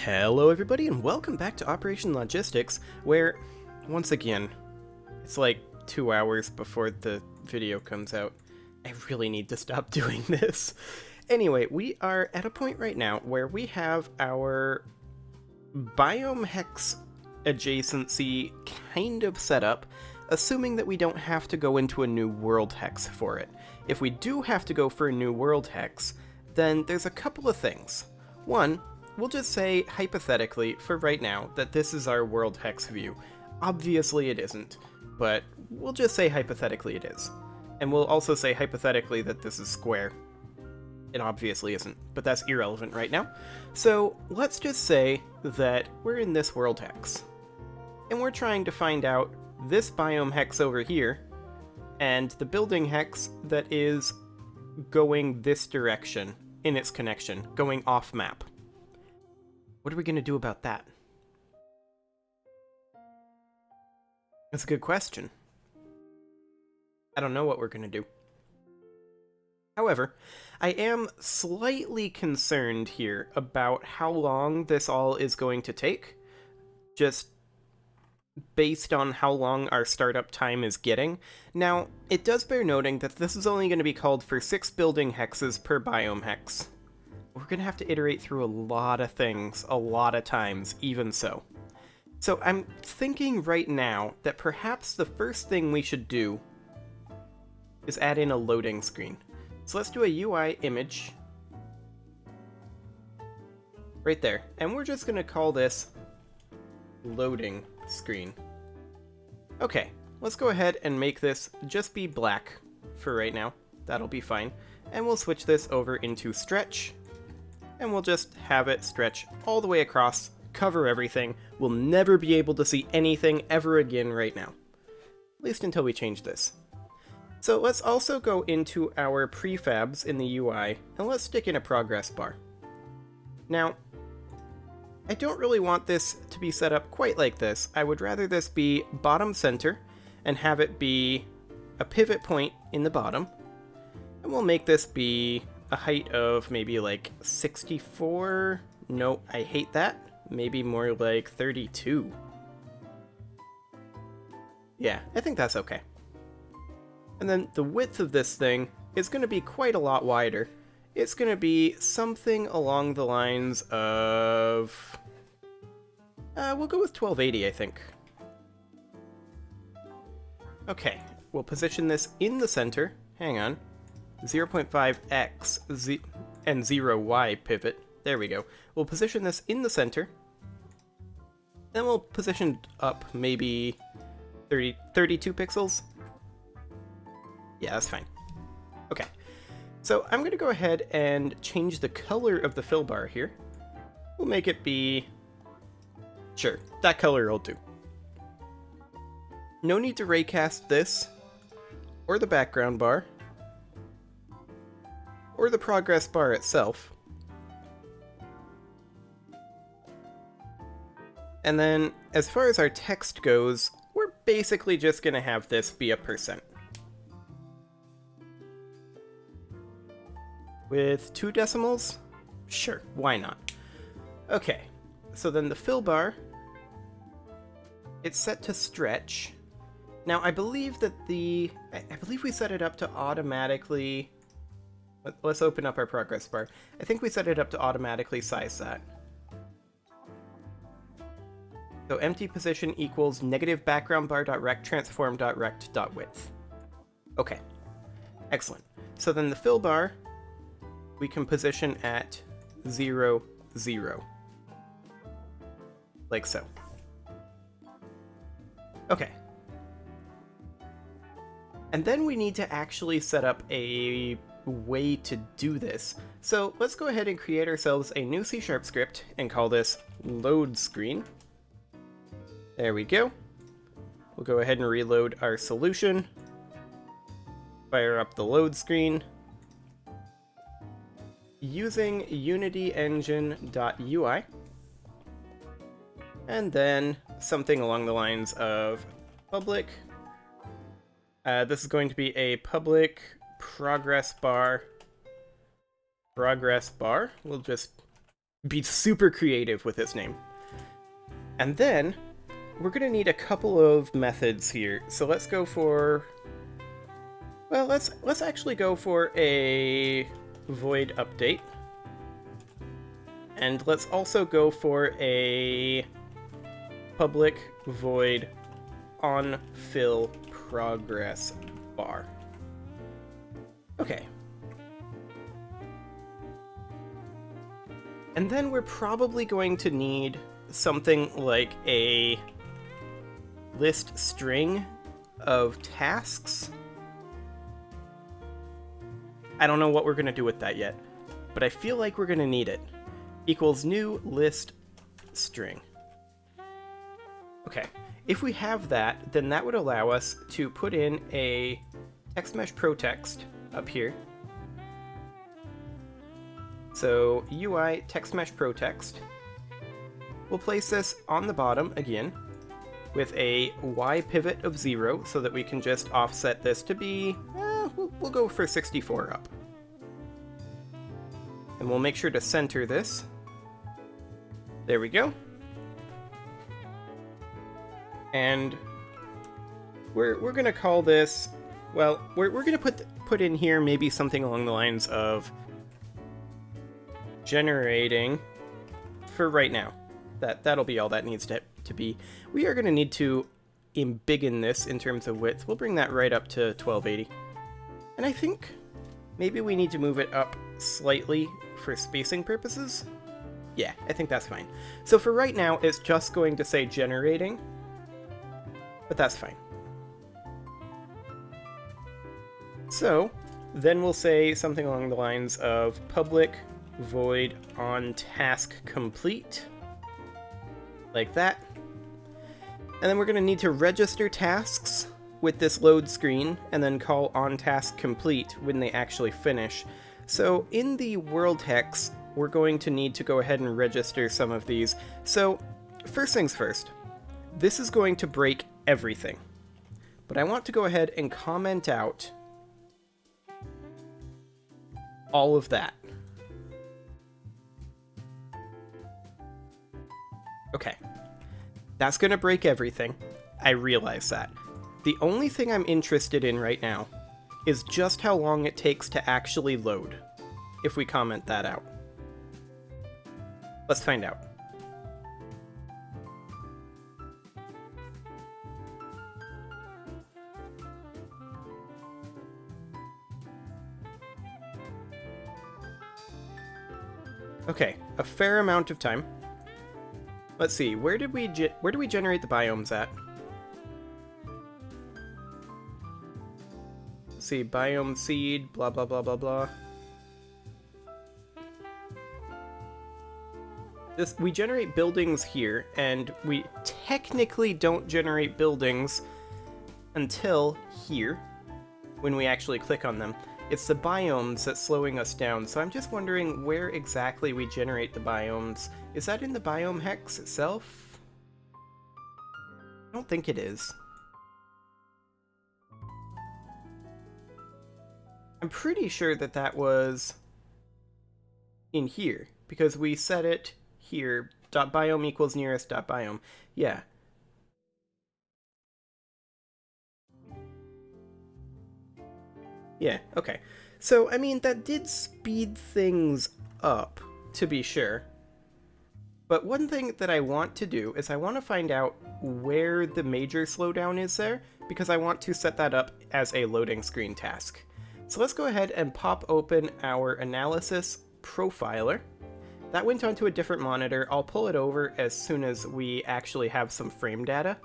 Hello everybody and welcome back to Operation Logistics, where, once again, it's like 2 hours before the video comes out. I really need to stop doing this. Anyway, we are at a point right now where we have our biome hex adjacency kind of set up, assuming that we don't have to go into a new world hex for it. If we do have to go for a new world hex, then there's a couple of things. One, we'll just say, hypothetically, for right now, that this is our world hex view. Obviously it isn't, but we'll just say hypothetically it is. And we'll also say hypothetically that this is square. It obviously isn't, but that's irrelevant right now. So let's just say that we're in this world hex. And we're trying to find out this biome hex over here, and the building hex that is going this direction in its connection, going off map. What are we going to do about that? That's a good question. I don't know what we're going to do. However, I am slightly concerned here about how long this all is going to take, just based on how long our startup time is getting. Now, it does bear noting that this is only going to be called for 6 building hexes per biome hex. We're going to have to iterate through a lot of things, a lot of times, even so. So I'm thinking right now that perhaps the first thing we should do is add in a loading screen. So let's do a UI image right there, and we're just going to call this loading screen. Okay, let's go ahead and make this just be black for right now. That'll be fine. And we'll switch this over into stretch. And we'll just have it stretch all the way across, cover everything. We'll never be able to see anything ever again right now. At least until we change this. So let's also go into our prefabs in the UI, and let's stick in a progress bar. Now, I don't really want this to be set up quite like this. I would rather this be bottom center, and have it be a pivot point in the bottom. And we'll make this be a height of maybe like 64. No, I hate that. Maybe more like 32. Yeah, I think that's okay. And then the width of this thing is going to be quite a lot wider. It's going to be something along the lines of... we'll go with 1280, I think. Okay, we'll position this in the center. Hang on. 0.5x and 0y pivot. There we go. We'll position this in the center. Then we'll position up maybe 32 pixels. Yeah, that's fine. Okay. So I'm going to go ahead and change the color of the fill bar here. We'll make it be... Sure, that color will do. No need to raycast this, or the background bar, or the progress bar itself. And then, as far as our text goes, we're basically just going to have this be a %. With 2 decimals? Sure, why not? Okay, so then the fill bar, it's set to stretch. Now, I believe that I believe we set it up to automatically... Let's open up our progress bar. I think we set it up to automatically size that. So empty position equals negative background bar.rect transform.rect.width. Okay, excellent. So then the fill bar, we can position at 0, 0. Like so. Okay. And then we need to actually set up a way to do this. So let's go ahead and create ourselves a new C# script and call this load screen. There we go. We'll go ahead and reload our solution. Fire up the load screen. Using unityengine.ui. And then something along the lines of public. This is going to be a public progress bar. We'll just be super creative with its name. And then we're going to need a couple of methods here. So let's go for, well, let's actually go for a void update. And let's also go for a public void on fill progress bar. Okay. And then we're probably going to need something like a list string of tasks. I don't know what we're going to do with that yet, but I feel like we're going to need it. Equals new list string. Okay, if we have that, then that would allow us to put in a text mesh protext up here. So UI text mesh protext. We'll place this on the bottom again with a Y pivot of 0 so that we can just offset this to be, we'll go for 64 up. And we'll make sure to center this. There we go. And we're going to call this, well, we're going to put in here maybe something along the lines of generating for right now. That'll be all that needs to be. We are going to need to embiggen this in terms of width. We'll bring that right up to 1280. And I think maybe we need to move it up slightly for spacing purposes. Yeah, I think that's fine. So for right now, it's just going to say generating, but that's fine. So then we'll say something along the lines of public void on task complete, like that. And then we're going to need to register tasks with this load screen and then call on task complete when they actually finish. So in the world hex, we're going to need to go ahead and register some of these. So first things first, this is going to break everything, but I want to go ahead and comment out all of that. Okay, that's going to break everything. I realize that. The only thing I'm interested in right now is just how long it takes to actually load, if we comment that out. Let's find out. Okay, a fair amount of time. Let's see, where do we generate the biomes at? Let's see, biome seed, blah blah blah blah blah. We generate buildings here, and we technically don't generate buildings until here, when we actually click on them. It's the biomes that's slowing us down, so I'm just wondering where exactly we generate the biomes. Is that in the biome hex itself? I don't think it is. I'm pretty sure that that was in here, because we set it here, .biome equals nearest .biome. Yeah. Yeah, okay. So, I mean, that did speed things up, to be sure. But one thing that I want to do is I want to find out where the major slowdown is there, because I want to set that up as a loading screen task. So let's go ahead and pop open our analysis profiler. That went onto a different monitor. I'll pull it over as soon as we actually have some frame data.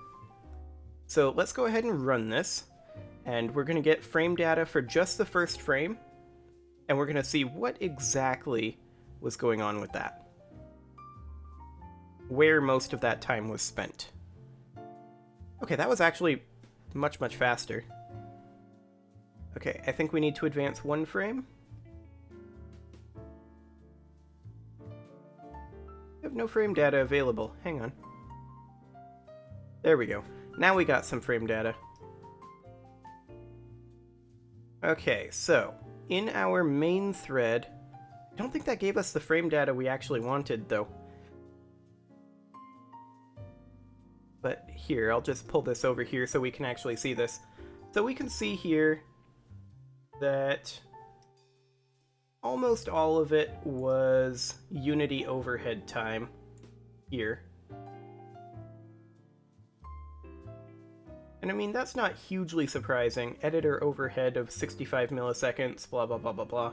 So let's go ahead and run this. And we're going to get frame data for just the first frame. And we're going to see what exactly was going on with that. Where most of that time was spent. Okay, that was actually much, much faster. Okay, I think we need to advance one frame. We have no frame data available. Hang on. There we go. Now we got some frame data. Okay, so in our main thread, I don't think that gave us the frame data we actually wanted, though. But here, I'll just pull this over here so we can actually see this. So we can see here that almost all of it was Unity overhead time here. And I mean, that's not hugely surprising. Editor overhead of 65 milliseconds, blah blah blah blah blah.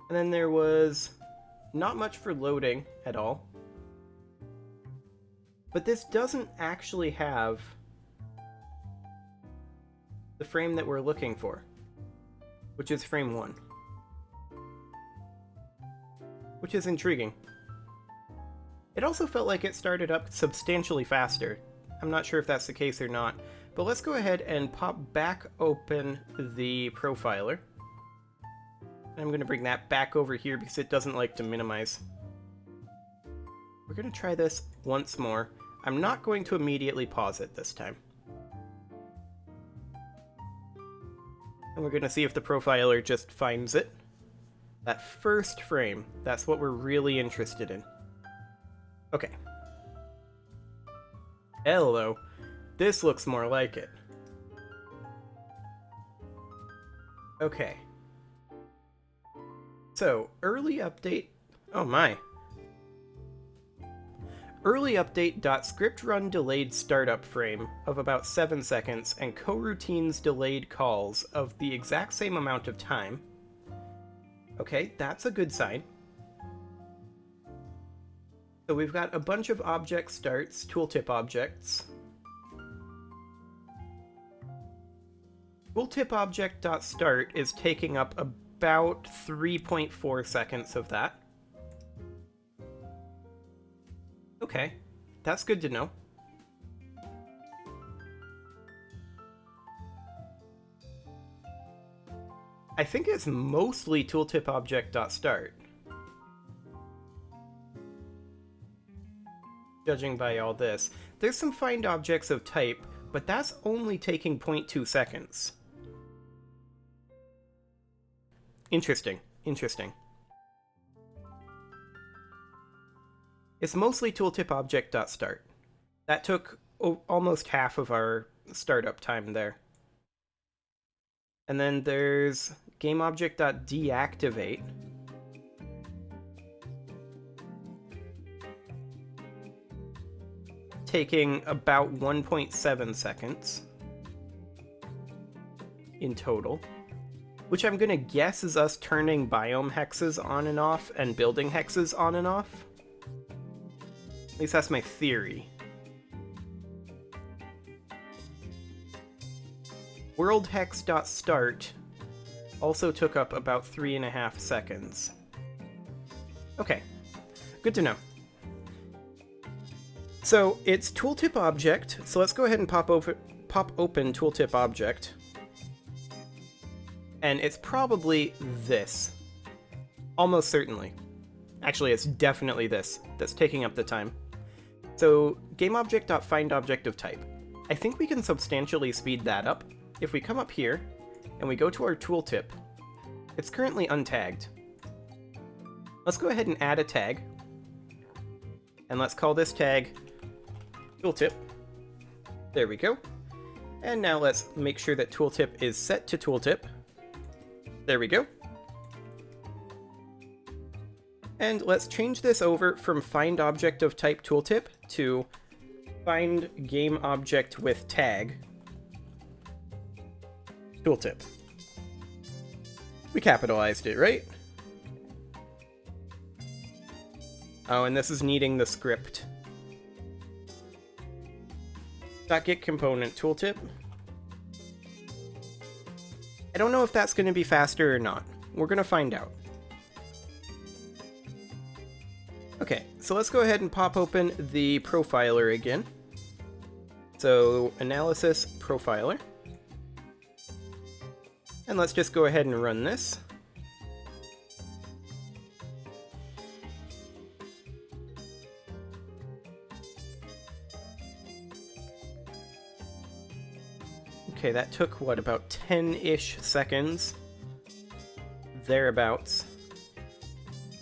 And then there was not much for loading at all. But this doesn't actually have the frame that we're looking for, which is frame 1. Which is intriguing. It also felt like it started up substantially faster. I'm not sure if that's the case or not, but let's go ahead and pop back open the profiler. I'm going to bring that back over here because it doesn't like to minimize. We're going to try this once more. I'm not going to immediately pause it this time. And we're going to see if the profiler just finds it. That first frame, that's what we're really interested in. Okay. Hello. This looks more like it. Okay. So, early update... Oh my. Early update.script run delayed startup frame of about 7 seconds and coroutines delayed calls of the exact same amount of time. Okay, that's a good sign. So we've got a bunch of object starts, tooltip objects. Tooltip object.start is taking up about 3.4 seconds of that. Okay, that's good to know. I think it's mostly tooltip object.start. Judging by all this. There's some find objects of type, but that's only taking 0.2 seconds. Interesting, interesting. It's mostly tooltip object.start. That took almost half of our startup time there. And then there's gameObject.deactivate. Taking about 1.7 seconds in total, which I'm gonna guess is us turning biome hexes on and off and building hexes on and off. At least that's my theory. WorldHex.start also took up about 3.5 seconds. Okay, good to know. So it's tooltip object, so let's go ahead and pop open tooltip object. And it's probably this. Almost certainly. Actually, it's definitely this that's taking up the time. So gameObject.findObject of type. I think we can substantially speed that up. If we come up here and we go to our tooltip, it's currently untagged. Let's go ahead and add a tag. And let's call this tag tooltip. There we go. And now let's make sure that tooltip is set to tooltip. There we go. And let's change this over from find object of type tooltip to find game object with tag tooltip. We capitalized it, right? Oh, and this is needing the script. .get component tooltip. I don't know if that's going to be faster or not. We're going to find out. Okay, so let's go ahead and pop open the profiler again. So, analysis profiler. And let's just go ahead and run this. Okay, that took, what, about 10-ish seconds? Thereabouts.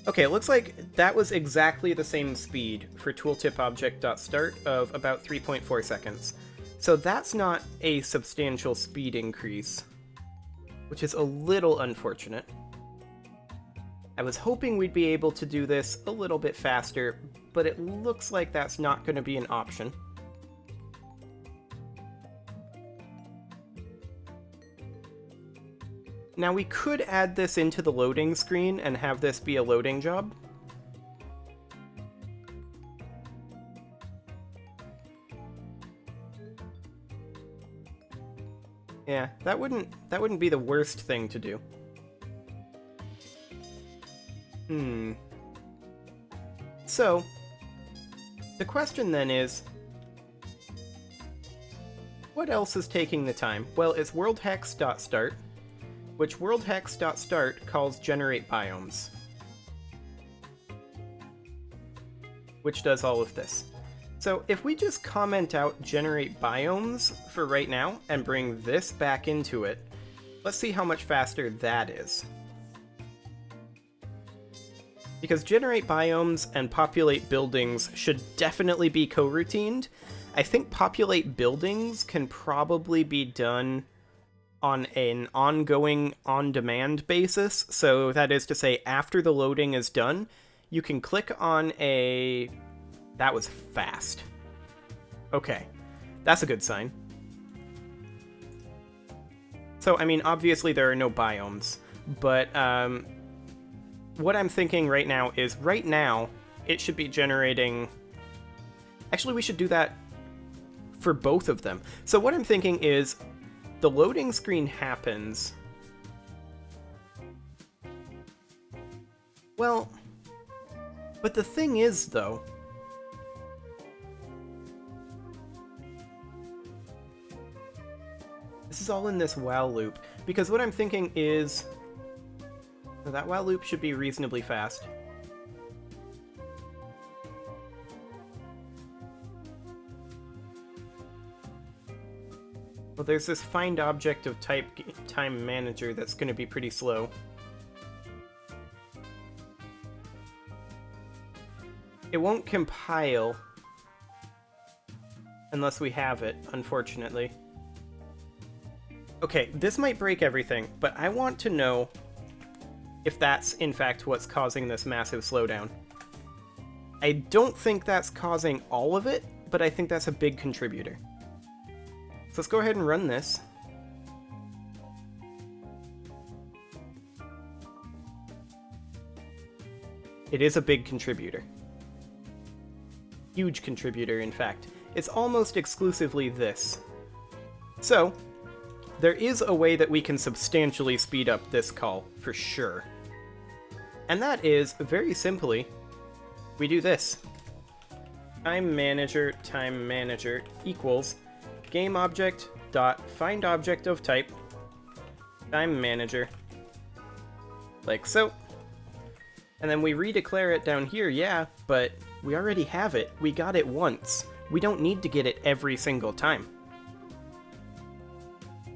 Okay, it looks like that was exactly the same speed for Tooltip Object.start of about 3.4 seconds. So that's not a substantial speed increase, which is a little unfortunate. I was hoping we'd be able to do this a little bit faster, but it looks like that's not going to be an option. Now we could add this into the loading screen and have this be a loading job. Yeah, that wouldn't be the worst thing to do. So, the question then is, what else is taking the time? Well, it's worldhex.start, which worldhex.start calls generate biomes, which does all of this. So if we just comment out generate biomes for right now and bring this back into it, let's see how much faster that is. Because generate biomes and populate buildings should definitely be coroutine. I think populate buildings can probably be done on an ongoing, on-demand basis. So that is to say, after the loading is done, you can click on a... That was fast. Okay, that's a good sign. So, I mean, obviously there are no biomes, but what I'm thinking right now is, right now, it should be generating... Actually, we should do that for both of them. So what I'm thinking is, the loading screen happens... Well, but the thing is, though... This is all in this while loop, because what I'm thinking is... That while loop should be reasonably fast. Well, there's this find object of type time manager that's going to be pretty slow. It won't compile unless we have it, unfortunately. Okay, this might break everything, but I want to know if that's, in fact, what's causing this massive slowdown. I don't think that's causing all of it, but I think that's a big contributor. So let's go ahead and run this. It is a big contributor. Huge contributor, in fact. It's almost exclusively this. So, there is a way that we can substantially speed up this call, for sure. And that is, very simply, we do this. Time manager equals game object dot find object of type time manager, like so. And then we redeclare it down here, yeah, but we already have it. We got it once. We don't need to get it every single time.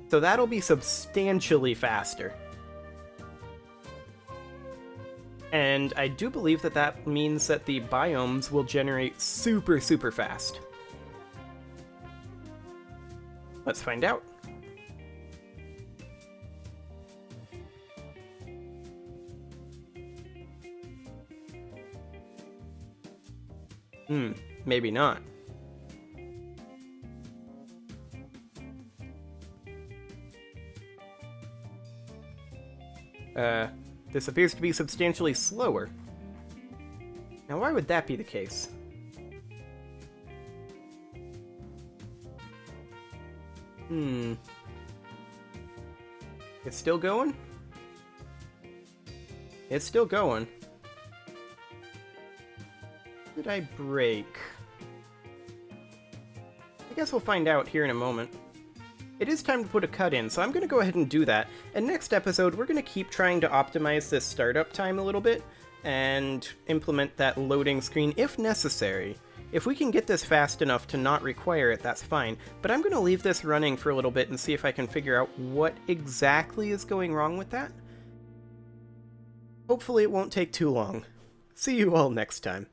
So that'll be substantially faster. And I do believe that that means that the biomes will generate super, super fast. Let's find out. Maybe not. This appears to be substantially slower. Now, why would that be the case? It's still going? It's still going. Did I break? I guess we'll find out here in a moment. It is time to put a cut in, so I'm going to go ahead and do that. And next episode, we're going to keep trying to optimize this startup time a little bit, and implement that loading screen if necessary. If we can get this fast enough to not require it, that's fine, but I'm going to leave this running for a little bit and see if I can figure out what exactly is going wrong with that. Hopefully it won't take too long. See you all next time.